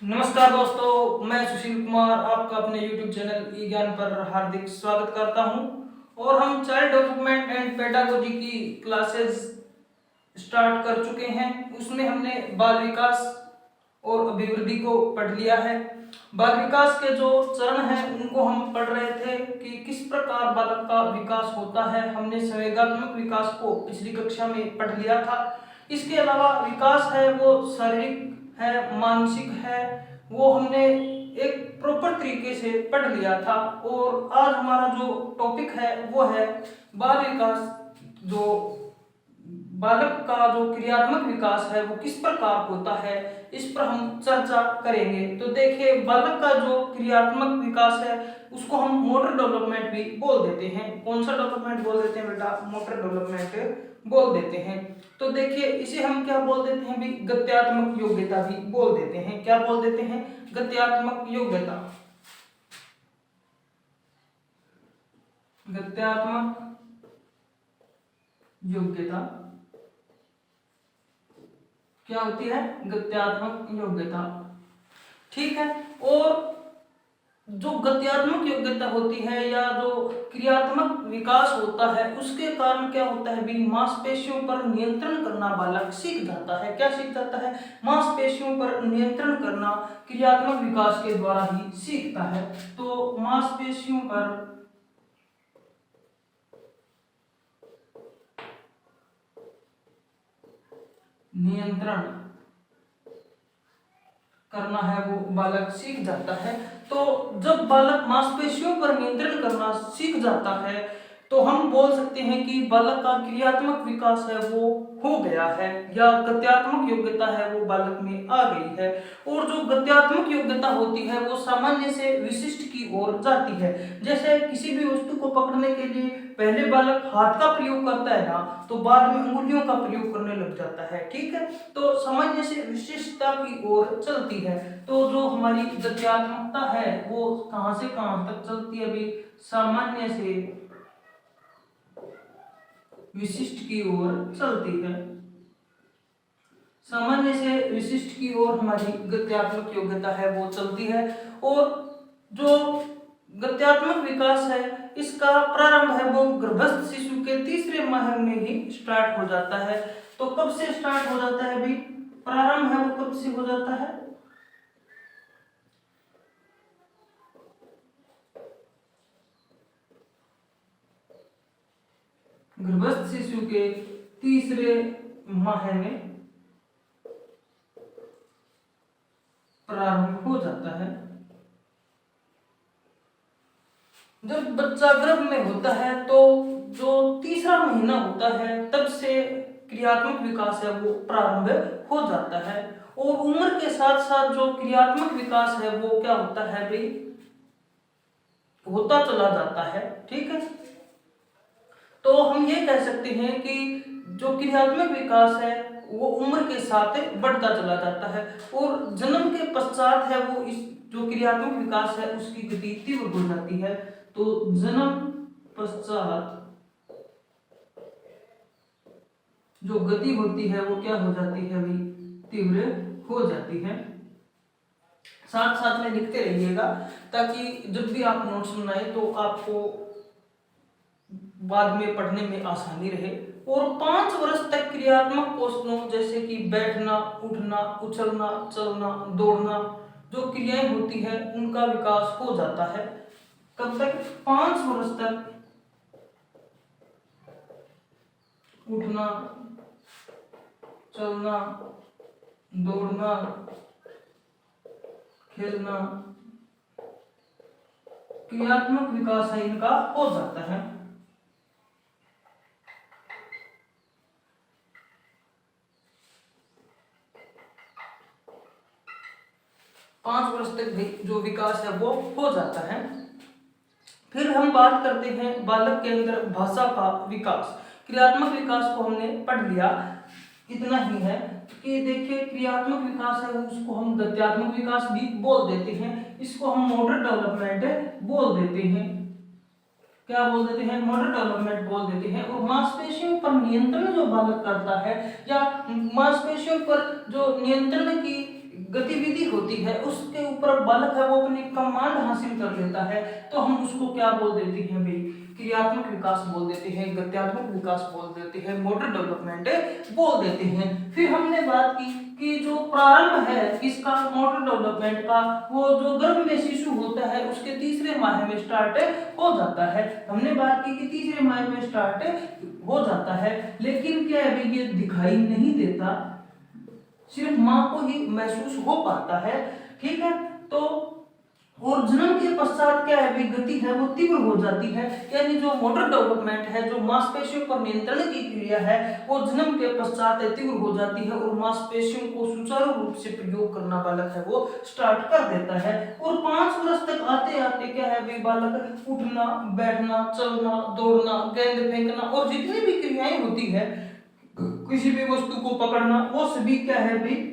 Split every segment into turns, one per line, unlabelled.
नमस्कार दोस्तों, मैं सुशील कुमार आपका अपने YouTube चैनल ई ज्ञान पर हार्दिक स्वागत करता हूं। और हम चाइल्ड डेवलपमेंट एंड पेडागोजी की क्लासेस स्टार्ट कर चुके हैं। उसमें हमने बाल विकास और अभिवृद्धि को पढ़ लिया है। बाल विकास के जो चरण हैं उनको हम पढ़ रहे थे कि किस प्रकार बालक का विकास होता है। हमने संवेगात्मक विकास को पिछली कक्षा में पढ़ लिया था। इसके अलावा विकास है वो शारीरिक है, मानसिक है, वो हमने एक प्रॉपर तरीके से पढ़ लिया था। और आज हमारा जो टॉपिक है वो है बाल विकास। जो बालक का जो क्रियात्मक विकास है वो किस प्रकार होता है, इस पर हम चर्चा करेंगे। तो देखिए, बालक का जो क्रियात्मक विकास है उसको हम मोटर डेवलपमेंट भी बोल देते हैं। कौन सा डेवलपमेंट बोल देते हैं बेटा? मोटर डेवलपमेंट बोल देते हैं। तो देखिए, इसे हम क्या बोल देते हैं भी? गत्यात्मक योग्यता भी बोल देते हैं। क्या बोल देते हैं? गत्यात्मक योग्यता। गत्यात्मक योग्यता क्या होती है? गत्यात्मक योग्यता। ठीक है। और जो गत्यात्मक योग्यता होती है या जो क्रियात्मक विकास होता है उसके कारण क्या होता है भी? मांसपेशियों पर नियंत्रण करना बालक सीख जाता है। क्या सीख जाता है? मांसपेशियों पर नियंत्रण करना क्रियात्मक विकास के द्वारा ही सीखता है। तो मांसपेशियों पर नियंत्रण करना है वो बालक सीख जाता है। तो जब बालक मांसपेशियों पर नियंत्रण करना सीख जाता है तो हम बोल सकते हैं कि बालक का क्रियात्मक विकास है वो हो गया है, या गत्यात्मक योग्यता है वो बालक में आ गई है। और जो गत्यात्मक योग्यता होती है वो सामान्य से विशिष्ट की ओर जाती है। जैसे किसी भी वस्तु को पकड़ने के लिए पहले बालक हाथ का प्रयोग करता है ना, तो बाद में उंगलियों का प्रयोग करने लग जाता है। ठीक है। तो सामान्य से विशिष्टता की ओर चलती है। तो जो हमारी गत्यात्मकता है वो कहां से कहां तक चलती है अभी? सामान्य से विशिष्ट की ओर चलती है। सामान्य से विशिष्ट की ओर हमारी गत्यात्मक योग्यता है वो चलती है। और जो गत्यात्मक विकास है इसका प्रारंभ है वो गर्भस्थ शिशु के तीसरे माह में ही स्टार्ट हो जाता है। तो कब से स्टार्ट हो जाता है भी? प्रारंभ है वो कब से हो जाता है? गर्भस्थ शिशु के तीसरे माह में प्रारंभ हो जाता है। जब बच्चा गर्भ में होता है तो जो तीसरा महीना होता है तब से क्रियात्मक विकास है वो प्रारंभ हो जाता है। और उम्र के साथ साथ जो क्रियात्मक विकास है वो क्या होता है भाई? होता चला जाता है। ठीक है। तो हम ये कह सकते हैं कि जो क्रियात्मक विकास है वो उम्र के साथ बढ़ता चला जाता है। और जन्म के पश्चात है वो इस जो क्रियात्मक विकास है उसकी गति तीव्र हो जाती है। तो जन्म पश्चात जो गति होती है वो क्या हो जाती है भाई? तीव्र हो जाती है। साथ साथ में लिखते रहिएगा ताकि जब भी आप नोट्स बनाए तो आपको बाद में पढ़ने में आसानी रहे। और 5 वर्ष तक क्रियात्मक कौशलों जैसे कि बैठना, उठना, उछलना, चलना, दौड़ना जो क्रियाएं होती है उनका विकास हो जाता है। कब तक? 5 वर्ष तक उठना, चलना, दौड़ना, खेलना, क्रियात्मक विकास है इनका हो जाता है। 5 वर्ष तक भी जो विकास है वो हो जाता है। फिर हम बात करते हैं बालक के अंदर भाषा का विकास। क्रियात्मक विकास को हमने पढ़ लिया, इतना ही है कि देखिए क्रियात्मक विकास है उसको हम गत्यात्मक विकास भी बोल देते हैं। इसको हम मोटर डेवलपमेंट बोल देते हैं। क्या बोल देते हैं? मोटर डेवलपमेंट बोल देते हैं। और मांसपेशियों पर नियंत्रण जो बालक करता है या मांसपेशियों पर जो नियंत्रण की गतिविधि होती है उसके ऊपर बालक है वो अपनी कमांड हासिल कर लेता है, तो हम उसको क्या बोल देते हैं भाई, क्रियात्मक विकास बोल देते हैं, गत्यात्मक विकास बोल देते हैं, मोटर डेवलपमेंट बोल देते हैं। फिर हमने बात की कि जो प्रारंभ है किसका, मोटर डेवलपमेंट का, वो जो गर्भ में शिशु होता है उसके तीसरे माह में स्टार्ट हो जाता है। हमने बात की कि तीसरे माह में स्टार्ट हो जाता है, लेकिन क्या है भाई ये दिखाई नहीं देता, सिर्फ माँ को ही महसूस हो पाता है। ठीक है, तो और जन्म के पश्चात क्या है भी गति है वो तीव्र हो जाती है, यानी जो मोटर डेवलपमेंट है, जो मांसपेशियों पर नियंत्रण की क्रिया है वो जन्म के पश्चात तीव्र हो जाती है और मांसपेशियों को सुचारू रूप से प्रयोग करना बालक है वो स्टार्ट कर देता है। और 5 वर्ष तक आते आते क्या है भी बालक उठना, बैठना, चलना, दौड़ना, गेंद फेंकना और जितनी भी क्रियाएं होती है, किसी भी वस्तु को पकड़ना, वो सभी क्या है भी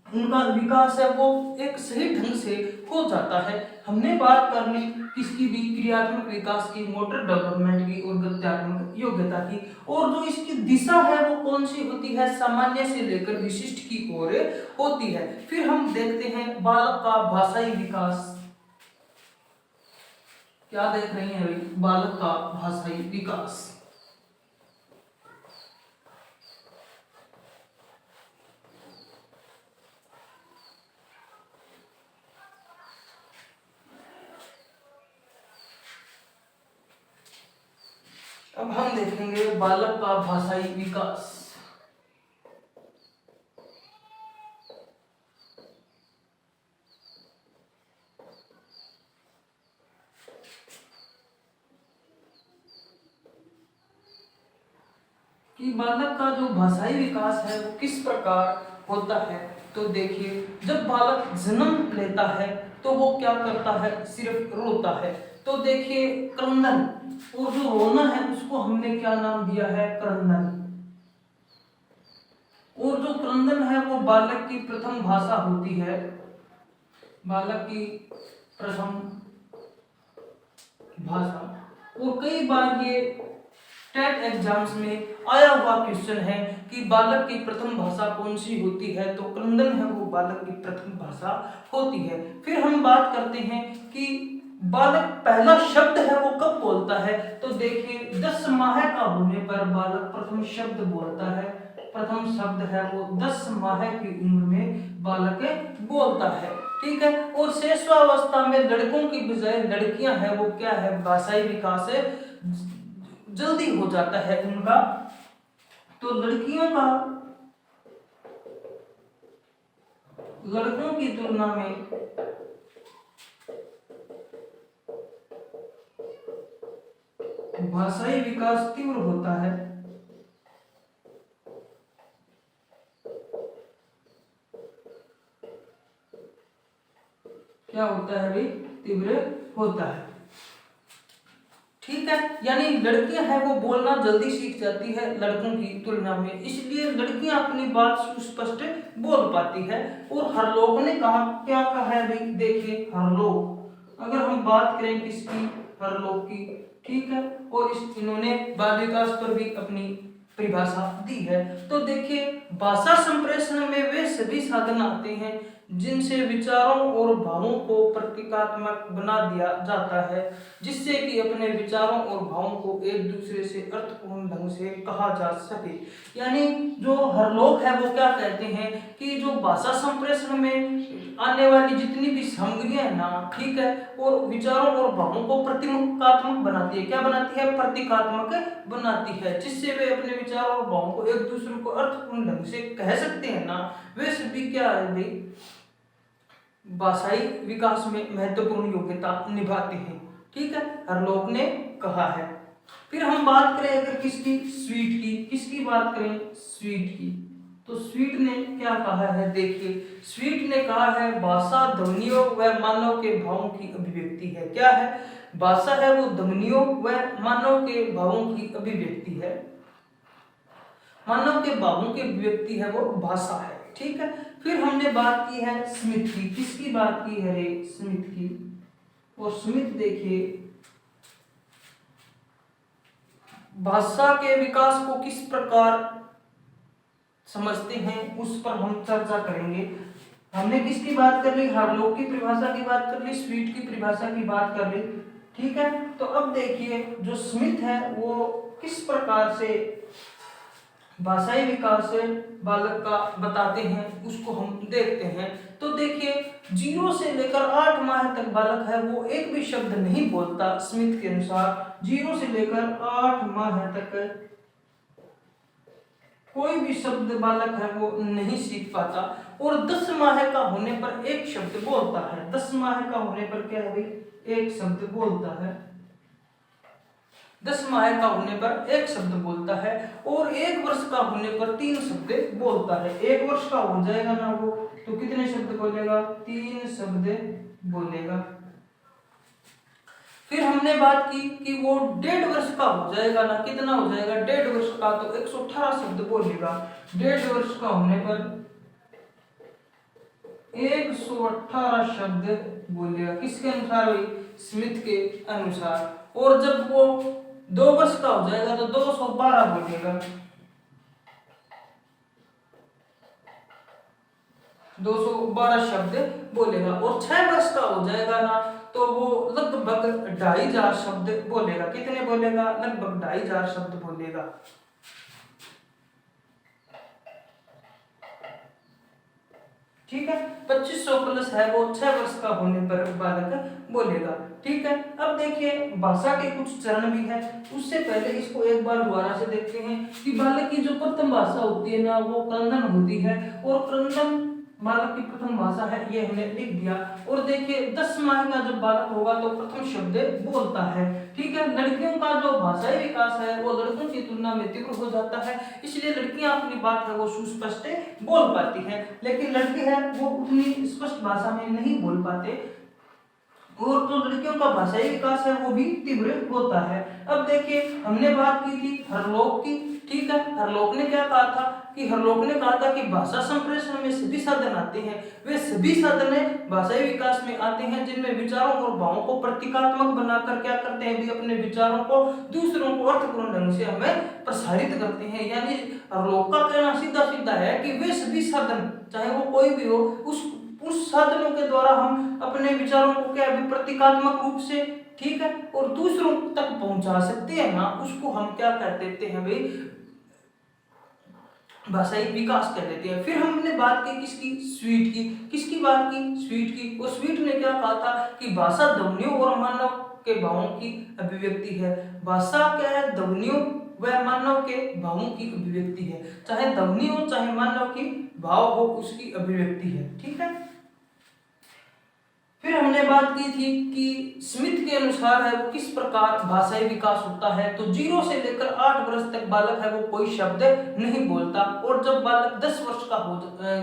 उनका विकास है वो एक सही ढंग से हो जाता है। हमने बात कर ली किसकी भी, क्रियात्मक विकास की, मोटर डेवलपमेंट की और गत्यात्मक योग्यता की। और जो इसकी दिशा है वो कौन सी होती है, सामान्य से लेकर विशिष्ट की ओर होती है। फिर हम देखते हैं बालक का भाषाई विकास। क्या देख रहे हैं भाई, बालक का भाषाई विकास। अब हम देखेंगे बालक का भाषाई विकास। कि बालक का जो भाषाई विकास है वो किस प्रकार होता है, तो देखिए जब बालक जन्म लेता है तो वो क्या करता है, सिर्फ रोता है। तो देखिए क्रंदन, और जो रोना है उसको हमने क्या नाम दिया है, क्रंदन। और जो क्रंदन है वो बालक की प्रथम भाषा होती है, बालक की प्रथम भाषा। और कई बार ये टेट एग्जाम्स में आया हुआ क्वेश्चन है कि बालक की प्रथम भाषा कौन सी होती है, तो क्रंदन है वो बालक की प्रथम भाषा होती है। फिर हम बात करते हैं कि बालक पहला शब्द है वो कब बोलता है, तो देखिए 10 माह का होने पर बालक प्रथम शब्द बोलता है। प्रथम शब्द है वो 10 माह की उम्र में बालक बोलता है। ठीक है, और शेषावस्था में लड़कों की बजाय लड़कियां हैं वो क्या है, भाषाई विकास जल्दी हो जाता है उनका। तो लड़कियों का लड़कों की तुलना में भाषाई विकास तीव्र होता है। क्या होता है भाई, तीव्र होता है। ठीक है, यानी लड़कियां हैं वो बोलना जल्दी सीख जाती है लड़कों की तुलना में, इसलिए लड़कियां अपनी बात सुस्पष्ट बोल पाती है। और हरलोक ने कहा, क्या कहा है भाई, देखिए हरलोक, अगर हम बात करें किसकी, हरलोक की। ठीक है, और इन्होंने बाल विकास पर भी अपनी परिभाषा दी है। तो देखिए भाषा संप्रेषण में वे सभी साधन आते हैं जिनसे विचारों और भावों को प्रतीकात्मक बना दिया जाता है, जिससे कि अपने विचारों और भावों को एक दूसरे से अर्थपूर्ण ढंग से कहा जा सके। यानी जो हरलोक है वो क्या कहते हैं कि जो भाषा संप्रेषण में आने वाली जितनी भी सामग्रियां है ना, ठीक है, और विचारों और भावों को प्रतीकात्मक बनाती है। क्या बनाती है, प्रतीकात्मक बनाती है, जिससे वे अपने विचारों और भावों को एक दूसरे को अर्थपूर्ण ढंग से कह सकते हैं ना, वे सभी क्या है भाई भाषाई विकास में महत्वपूर्ण योग्यता निभाते हैं। ठीक है, हरलोक ने कहा है। फिर हम बात करें अगर किसकी, स्वीट की, किसकी बात करें, स्वीट की, तो स्वीट ने क्या कहा है, देखिए स्वीट ने कहा है भाषा ध्वनियों व मानव के भावों की अभिव्यक्ति है। क्या है, भाषा है वो ध्वनियों व मानव के भावों की अभिव्यक्ति है, मानव के भावों की अभिव्यक्ति है वो भाषा है। ठीक है, फिर हमने बात की है स्मिथ की, किसकी बात की है रे, स्मिथ की। और स्मिथ देखिए भाषा के विकास को किस प्रकार समझते हैं उस पर हम चर्चा करेंगे। हमने किसकी बात कर ली, हरलोक की परिभाषा की बात कर ली, स्वीट की परिभाषा की बात कर ली। ठीक है, तो अब देखिए जो स्मिथ है वो किस प्रकार से भाषाई विकास बालक का बताते हैं उसको हम देखते हैं। तो देखिए 0 से लेकर 8 माह तक बालक है वो एक भी शब्द नहीं बोलता। स्मिथ के अनुसार 0 से लेकर 8 माह तक कोई भी शब्द बालक है वो नहीं सीख पाता, और 10 माह का होने पर एक शब्द बोलता है। 10 माह का होने पर क्या है भाई, एक शब्द बोलता है। 10 माह का होने पर एक शब्द बोलता है, और 1 वर्ष का होने पर 3 शब्द बोलता है। 1 वर्ष का हो जाएगा ना वो, तो कितने शब्द बोलेगा, 3 शब्द बोलेगा। फिर हमने बात की कि वो 1.5 वर्ष का हो जाएगा ना, कितना हो जाएगा, 1.5 वर्ष का, तो 118 शब्द बोलेगा। 1.5 वर्ष का होने पर 118 शब्द बोलेगा। किसके अनुसार भाई, स्मिथ के अनुसार। और जब वो 2 वर्ष का हो जाएगा तो 212 बोलेगा। 212 शब्द बोलेगा। और 6 वर्ष का हो जाएगा ना तो वो लगभग 2500 शब्द बोलेगा। कितने बोलेगा, लगभग 2500 शब्द बोलेगा। ठीक है, 2500 प्लस है वो 6 वर्ष का होने पर बालक बोलेगा। ठीक है, अब देखिए भाषा के कुछ चरण भी है। उससे पहले इसको एक बार दोबारा से देखते हैं कि बालक की जो प्रथम भाषा होती है ना वो क्रंदन होती है, और क्रंदन बालक की प्रथम भाषा है, ये हमने लिख दिया। और देखिए 10 माह का जब बालक होगा तो प्रथम शब्द बोलता है। ठीक है, लड़कियों का जो भाषाई विकास है वो लड़कों की तुलना में तीव्र हो जाता है, इसलिए लड़कियां अपनी बात है वो सुस्पष्ट बोल पाती हैं, लेकिन लड़के हैं वो उतनी स्पष्ट भाषा में नहीं बोल पाते। और जो लड़कियों का भाषाई विकास है वो भी तीव्र होता है। अब देखिए हमने बात की थी हरलोक की। ठीक है, हरलोक ने क्या कहा था कि हरलोक ने कहा था कि भाषा संप्रेषण में सभी साधन आते हैं, वे सभी साधन भाषाई विकास में आते हैं जिनमें विचारों और भावों को प्रतीकात्मक बनाकर क्या करते हैं भी, अपने विचारों को दूसरों को अर्थपूर्ण ढंग से हमें प्रसारित करते हैं। यानी हरलोक का कहना सीधा सीधा है कि वे सभी साधन चाहे वो कोई भी हो, उस साधनों के द्वारा हम अपने विचारों को क्या भी प्रतीकात्मक रूप से, ठीक है, और दूसरों तक पहुंचा सकते हैं ना, उसको हम क्या कह देते हैं भाई, भाषाई विकास कह देते हैं। फिर हमने बात की किसकी, स्वीट की। किसकी बात की, स्वीट की। और स्वीट ने क्या कहा था कि भाषा ध्वनियों और मानव के भावों की अभिव्यक्ति है। भाषा क्या है, ध्वनियों वह मानव के भावों की अभिव्यक्ति है। चाहे ध्वनि हो चाहे मानव की भाव हो, उसकी अभिव्यक्ति है। ठीक है, फिर हमने बात की थी कि स्मिथ के अनुसार है वो किस प्रकार भाषाई विकास होता है। तो 0 से लेकर 8 वर्ष तक बालक है वो कोई शब्द नहीं बोलता, और जब बालक 10 वर्ष का हो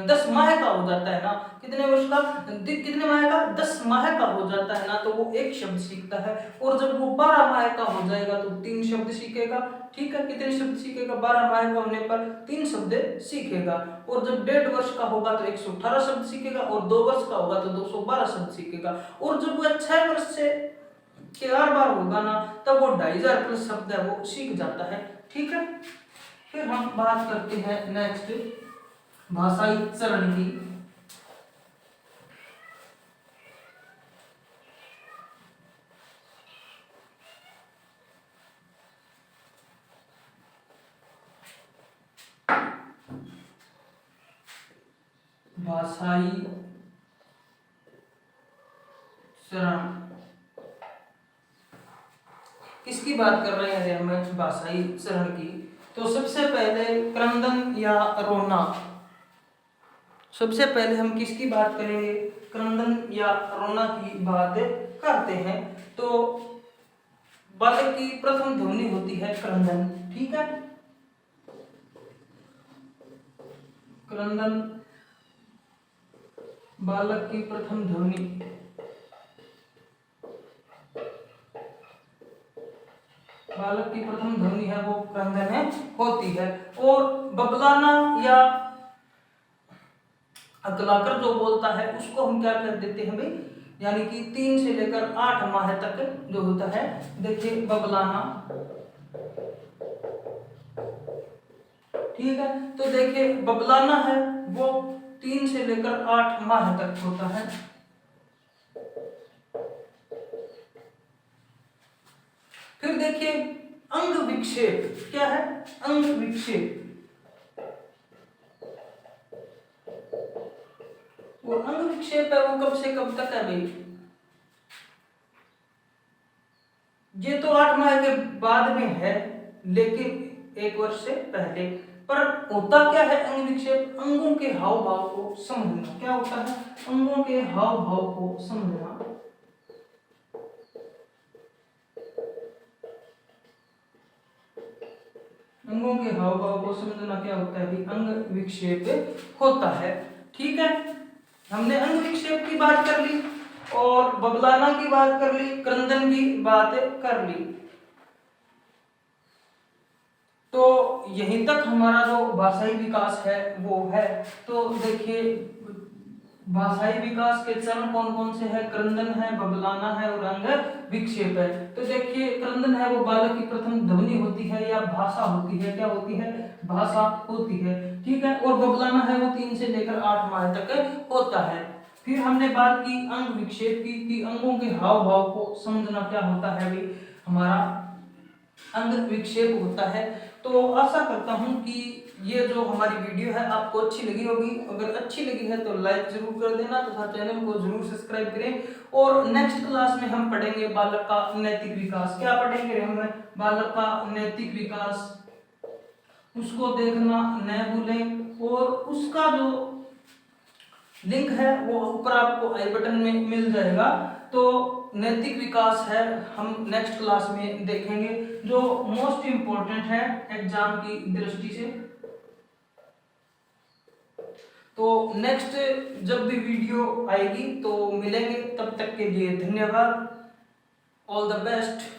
10 माह का हो जाता है ना, कितने वर्ष का, कितने माह का, 10 माह का हो जाता है ना, तो वो एक शब्द सीखता है। और जब वो 12 माह का हो जाएगा तो 3 शब्द सीखेगा। ठीक है, कितने शब्द सीखेगा, 12 माह का होने पर 3 शब्द सीखेगा। और जब 1.5 वर्ष का होगा तो 118 शब्द सीखेगा, और 2 वर्ष का होगा तो 212 शब्द सीखेगा। और जब वह 6 वर्ष से 4 बार होगा ना, तब वो 2500 प्लस शब्द है वो सीख जाता है। ठीक है, फिर हम बात करते हैं नेक्स्ट भाषाई चरण की। भाषाई चरण किसकी बात कर रहे हैं हम, भाषाई चरण की। तो सबसे पहले क्रंदन या रोना, सबसे पहले हम किसकी बात करेंगे, क्रंदन या रोना की बात करते हैं। तो बालक की प्रथम ध्वनि होती है क्रंदन। ठीक है, क्रंदन बालक की प्रथम ध्वनि, बालक की प्रथम ध्वनि है वो क्रंदन होती है। और बबलाना या अकलाकर जो बोलता है उसको हम क्या कर देते हैं भाई, यानी कि 3 से लेकर 8 माह तक जो होता है, देखिए बबलाना। ठीक है, तो देखिए बबलाना है वो 3 से लेकर 8 माह तक होता है। फिर देखिए अंग विक्षेप क्या है। अंग विक्षेप, वो अंग विक्षेप है वो कब से कब तक है भाई, ये तो 8 माह के बाद में है लेकिन 1 वर्ष से पहले। पर होता क्या है अंग विक्षेप, अंगों के हाव भाव को समझना। क्या होता है, अंगों के हाव भाव को समझना। अंगों के हाव भाव को समझना क्या होता है भी, अंग विक्षेप होता है। ठीक है, हमने अंग विक्षेप की बात कर ली और बबलाना की बात कर ली, क्रंदन की बात कर ली। तो यहीं तक हमारा जो भाषाई विकास है वो है। तो देखिए भाषाई विकास के चरण कौन कौन से हैं, क्रंदन है, बबलाना है और अंग विक्षेप है। तो देखिए क्रंदन है वो बालक की प्रथम ध्वनि होती है या भाषा होती है। क्या होती है, भाषा होती है। ठीक है, और बबलाना है वो 3 से लेकर 8 माह तक होता है। फिर हमने बात की अंग विक्षेप की कि अंगों के हाव भाव को समझना क्या होता है भी, हमारा अंग विक्षेप होता है। तो आशा करता हूं कि ये जो हमारी वीडियो है आपको अच्छी लगी होगी। अगर अच्छी लगी है तो लाइक जरूर कर देना तथा चैनल को जरूर सब्सक्राइब करें। और नेक्स्ट क्लास में हम पढ़ेंगे बालक का नैतिक विकास। क्या पढ़ेंगे हम, बालक का नैतिक विकास, उसको देखना न भूलें। और उसका जो लिंक है वो ऊपर आपको आई बटन में मिल जाएगा। तो नैतिक विकास है हम नेक्स्ट क्लास में देखेंगे, जो मोस्ट इम्पोर्टेंट है एग्जाम की दृष्टि से। तो नेक्स्ट जब भी वीडियो आएगी तो मिलेंगे, तब तक के लिए धन्यवाद। All the best.